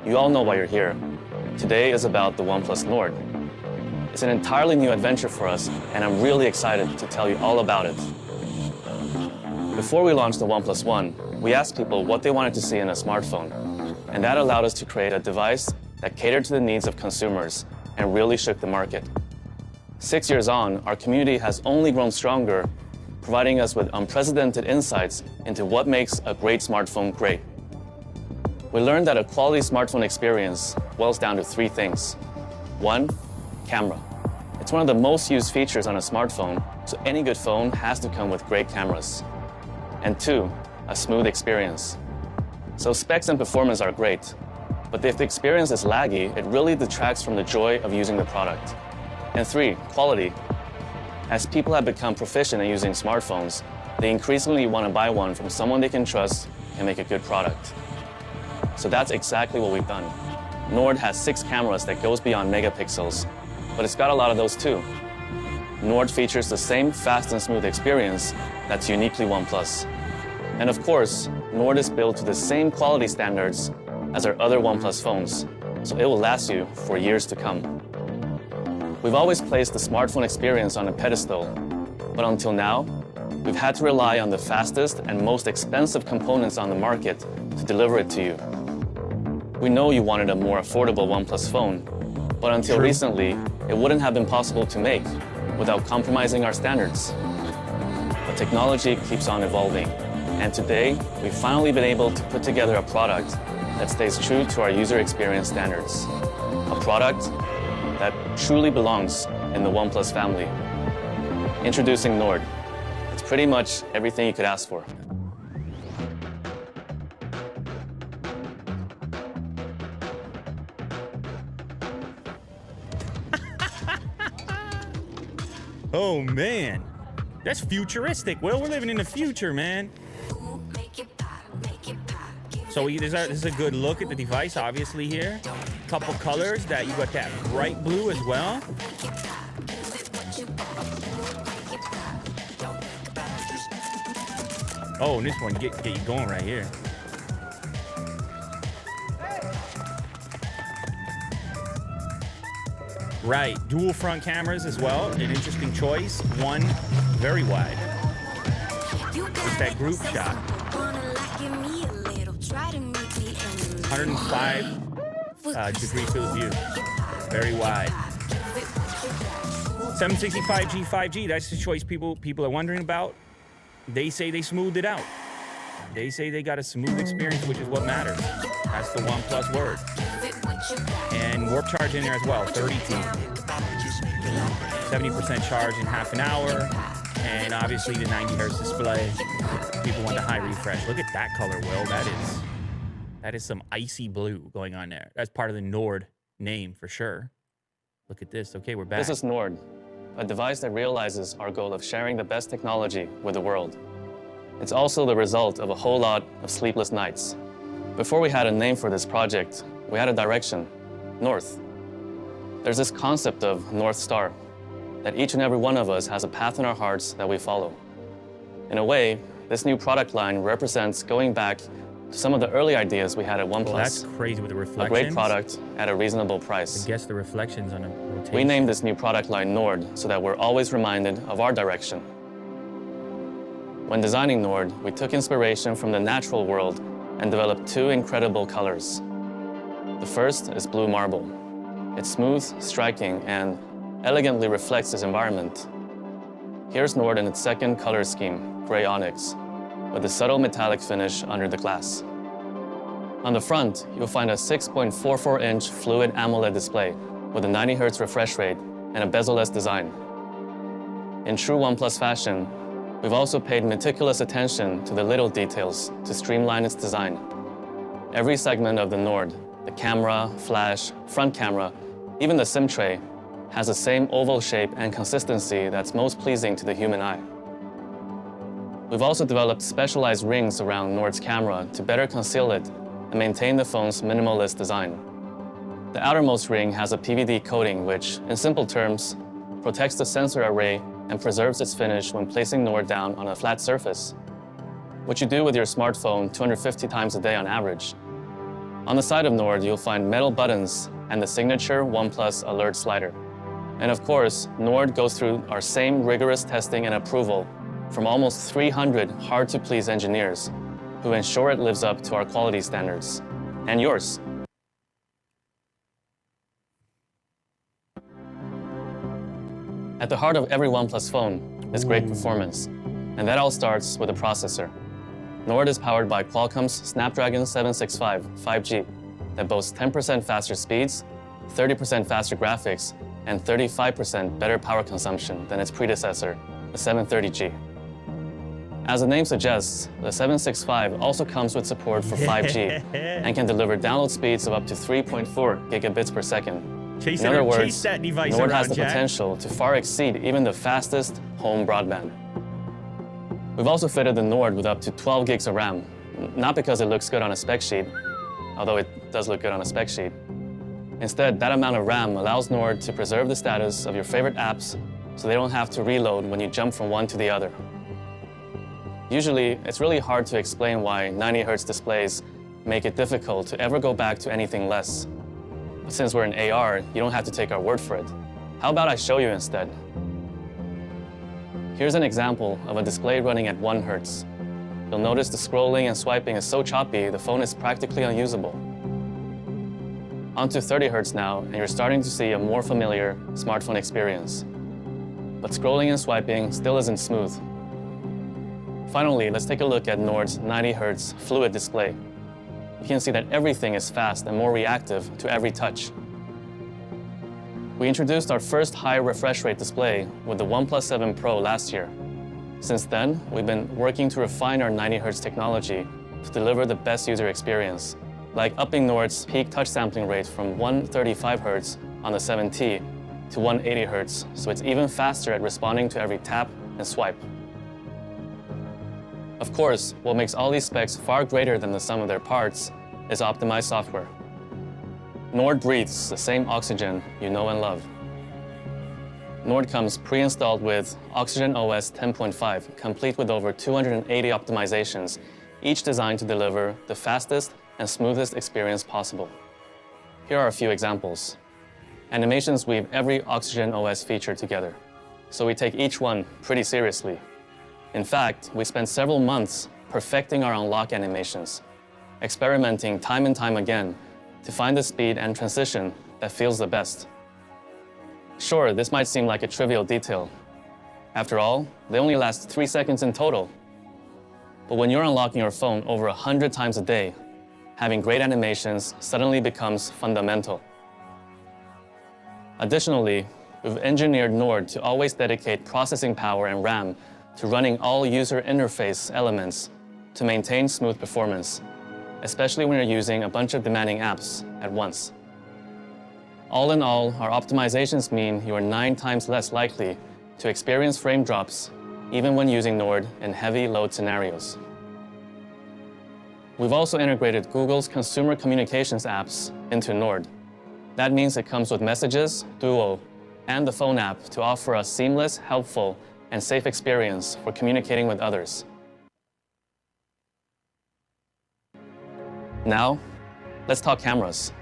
You all know why you're here. Today is about the OnePlus Nord. It's an entirely new adventure for us, and I'm really excited to tell you all about it. Before we launched the OnePlus One, we asked people what they wanted to see in a smartphone, and that allowed us to create a device that catered to the needs of consumers and really shook the market. 6 years on, our community has only grown stronger, providing us with unprecedented insights into what makes a great smartphone great. We learned that a quality smartphone experience boils down to three things. One, camera. It's one of the most used features on a smartphone, so any good phone has to come with great cameras. And two, a smooth experience. So specs and performance are great, but if the experience is laggy, it really detracts from the joy of using the product. And three, quality. As people have become proficient in using smartphones, they increasingly want to buy one from someone they can trust and make a good product. So that's exactly what we've done. Nord has 6 cameras that goes beyond megapixels, but it's got a lot of those too. Nord features the same fast and smooth experience that's uniquely OnePlus. And of course, Nord is built to the same quality standards as our other OnePlus phones, so it will last you for years to come. We've always placed the smartphone experience on a pedestal, but until now, we've had to rely on the fastest and most expensive components on the market to deliver it to you. We know you wanted a more affordable OnePlus phone, but until recently, it wouldn't have been possible to make without compromising our standards. But technology keeps on evolving, and today, we've finally been able to put together a product that stays true to our user experience standards. A product that truly belongs in the OnePlus family. Introducing Nord. It's pretty much everything you could ask for. Oh man, that's futuristic. Well, we're living in the future, man. So this is a good look at the device, obviously here. Couple colors that you got that bright blue as well. Oh, and this one get you going right here. Right, dual front cameras as well. An interesting choice. One very wide. It's that group shot. 105 degree field of view. Very wide. 765G 5G. That's the choice people are wondering about. They say they smoothed it out. They say they got a smooth experience, which is what matters. That's the OnePlus word. And warp charge in there as well, 32. 70% charge in half an hour. And obviously the 90 hertz display. People want the high refresh. Look at that color, Will. That is some icy blue going on there. That's part of the Nord name for sure. Look at this. Okay, we're back. This is Nord, a device that realizes our goal of sharing the best technology with the world. It's also the result of a whole lot of sleepless nights. Before we had a name for this project, we had a direction, north. There's this concept of North Star, that each and every one of us has a path in our hearts that we follow. In a way, this new product line represents going back to some of the early ideas we had at OnePlus. Well, that's crazy with the reflections. A great product at a reasonable price. I guess the reflections on a rotation. We named this new product line Nord so that we're always reminded of our direction. When designing Nord, we took inspiration from the natural world and developed 2 incredible colors. The first is blue marble. It's smooth, striking, and elegantly reflects its environment. Here's Nord in its second color scheme, gray onyx, with a subtle metallic finish under the glass. On the front, you'll find a 6.44-inch fluid AMOLED display with a 90 Hz refresh rate and a bezel-less design. In true OnePlus fashion, we've also paid meticulous attention to the little details to streamline its design. Every segment of the Nord, the camera, flash, front camera, even the SIM tray, has the same oval shape and consistency that's most pleasing to the human eye. We've also developed specialized rings around Nord's camera to better conceal it and maintain the phone's minimalist design. The outermost ring has a PVD coating which, in simple terms, protects the sensor array and preserves its finish when placing Nord down on a flat surface, which you do with your smartphone 250 times a day on average. On the side of Nord, you'll find metal buttons and the signature OnePlus alert slider. And of course, Nord goes through our same rigorous testing and approval from almost 300 hard-to-please engineers who ensure it lives up to our quality standards. And yours. At the heart of every OnePlus phone is great performance, and that all starts with a processor. Nord is powered by Qualcomm's Snapdragon 765 5G that boasts 10% faster speeds, 30% faster graphics, and 35% better power consumption than its predecessor, the 730G. As the name suggests, the 765 also comes with support for 5G and can deliver download speeds of up to 3.4 gigabits per second. In other words, Nord has the potential to far exceed even the fastest home broadband. We've also fitted the Nord with up to 12 gigs of RAM, not because it looks good on a spec sheet, although it does look good on a spec sheet. Instead, that amount of RAM allows Nord to preserve the status of your favorite apps so they don't have to reload when you jump from one to the other. Usually, it's really hard to explain why 90 Hz displays make it difficult to ever go back to anything less. But since we're in AR, you don't have to take our word for it. How about I show you instead? Here's an example of a display running at 1 Hz. You'll notice the scrolling and swiping is so choppy, the phone is practically unusable. Onto 30 Hz now, and you're starting to see a more familiar smartphone experience. But scrolling and swiping still isn't smooth. Finally, let's take a look at Nord's 90 Hz fluid display. You can see that everything is fast and more reactive to every touch. We introduced our first high refresh rate display with the OnePlus 7 Pro last year. Since then, we've been working to refine our 90 Hz technology to deliver the best user experience, like upping Nord's peak touch sampling rate from 135 Hz on the 7T to 180 Hz, so it's even faster at responding to every tap and swipe. Of course, what makes all these specs far greater than the sum of their parts is optimized software. Nord breathes the same oxygen you know and love. Nord comes pre-installed with Oxygen OS 10.5, complete with over 280 optimizations, each designed to deliver the fastest and smoothest experience possible. Here are a few examples. Animations weave every Oxygen OS feature together, so we take each one pretty seriously. In fact, we spent several months perfecting our unlock animations, experimenting time and time again to find the speed and transition that feels the best. Sure, this might seem like a trivial detail. After all, they only last 3 seconds in total. But when you're unlocking your phone over 100 times a day, having great animations suddenly becomes fundamental. Additionally, we've engineered Nord to always dedicate processing power and RAM to running all user interface elements to maintain smooth performance, especially when you're using a bunch of demanding apps at once. All in all, our optimizations mean you are 9 times less likely to experience frame drops, even when using Nord in heavy load scenarios. We've also integrated Google's consumer communications apps into Nord. That means it comes with Messages, Duo, and the phone app to offer a seamless, helpful, and safe experience for communicating with others. Now, let's talk cameras.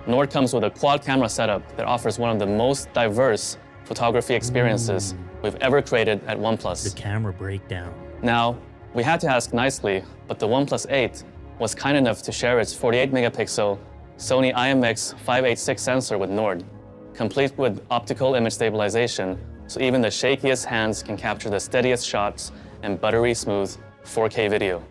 Nord comes with a quad camera setup that offers one of the most diverse photography experiences we've ever created at OnePlus. The camera breakdown. Now, we had to ask nicely, but the OnePlus 8 was kind enough to share its 48-megapixel Sony IMX586 sensor with Nord, complete with optical image stabilization, so even the shakiest hands can capture the steadiest shots and buttery smooth 4K video.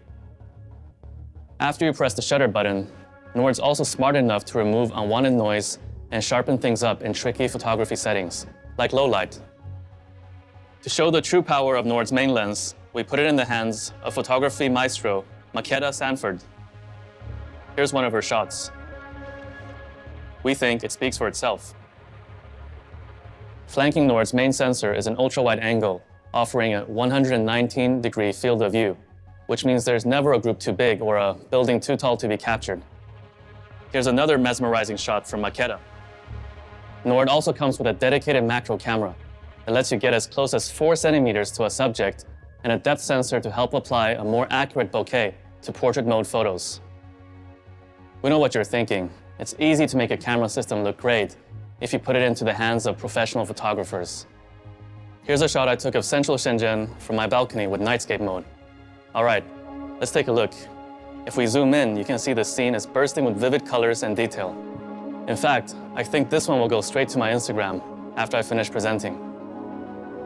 After you press the shutter button, Nord's also smart enough to remove unwanted noise and sharpen things up in tricky photography settings, like low light. To show the true power of Nord's main lens, we put it in the hands of photography maestro Makeda Sanford. Here's one of her shots. We think it speaks for itself. Flanking Nord's main sensor is an ultra-wide angle, offering a 119-degree field of view, which means there's never a group too big or a building too tall to be captured. Here's another mesmerizing shot from Makeda. Nord also comes with a dedicated macro camera that lets you get as close as 4 centimeters to a subject and a depth sensor to help apply a more accurate bokeh to portrait mode photos. We know what you're thinking. It's easy to make a camera system look great if you put it into the hands of professional photographers. Here's a shot I took of central Shenzhen from my balcony with nightscape mode. All right, let's take a look. If we zoom in, you can see the scene is bursting with vivid colors and detail. In fact, I think this one will go straight to my Instagram after I finish presenting.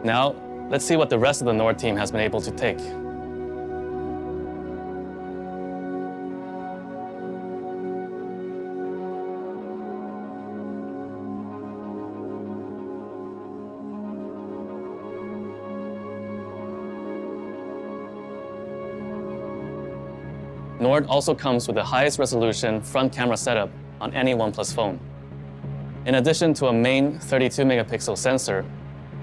Now, let's see what the rest of the Nord team has been able to take. Nord also comes with the highest resolution front camera setup on any OnePlus phone. In addition to a main 32-megapixel sensor,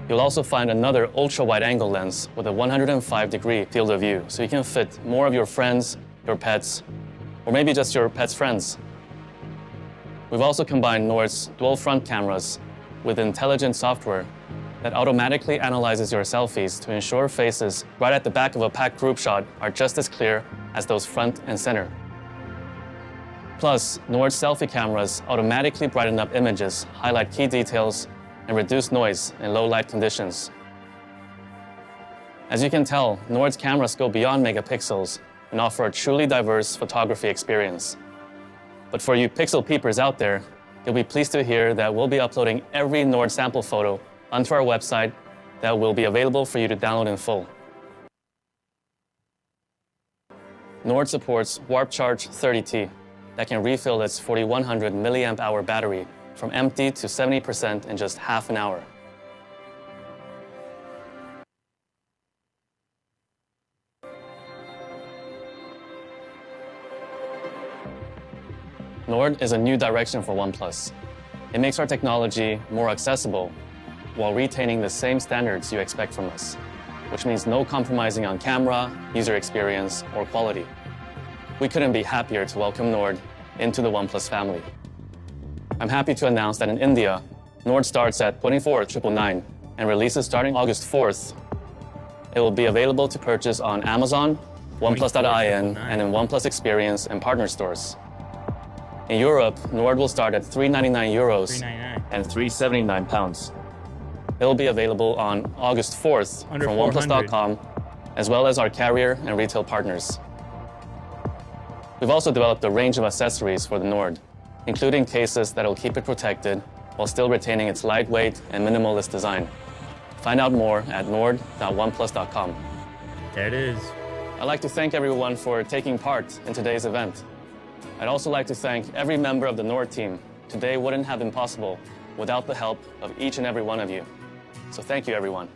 you'll also find another ultra-wide-angle lens with a 105-degree field of view, so you can fit more of your friends, your pets, or maybe just your pet's friends. We've also combined Nord's dual front cameras with intelligent software that automatically analyzes your selfies to ensure faces right at the back of a packed group shot are just as clear as those front and center. Plus, Nord's selfie cameras automatically brighten up images, highlight key details, and reduce noise in low light conditions. As you can tell, Nord's cameras go beyond megapixels and offer a truly diverse photography experience. But for you pixel peepers out there, you'll be pleased to hear that we'll be uploading every Nord sample photo onto our website that will be available for you to download in full. Nord supports Warp Charge 30T that can refill its 4100 milliamp hour battery from empty to 70% in just half an hour. Nord is a new direction for OnePlus. It makes our technology more accessible while retaining the same standards you expect from us, which means no compromising on camera, user experience, or quality. We couldn't be happier to welcome Nord into the OnePlus family. I'm happy to announce that in India, Nord starts at 24,999 and releases starting August 4th. It will be available to purchase on Amazon, OnePlus.in, and in OnePlus Experience and partner stores. In Europe, Nord will start at €399 and £379. It will be available on August 4th from OnePlus.com, as well as our carrier and retail partners. We've also developed a range of accessories for the Nord, including cases that will keep it protected while still retaining its lightweight and minimalist design. Find out more at nord.oneplus.com. There it is. I'd like to thank everyone for taking part in today's event. I'd also like to thank every member of the Nord team. Today wouldn't have been possible without the help of each and every one of you. So thank you, everyone.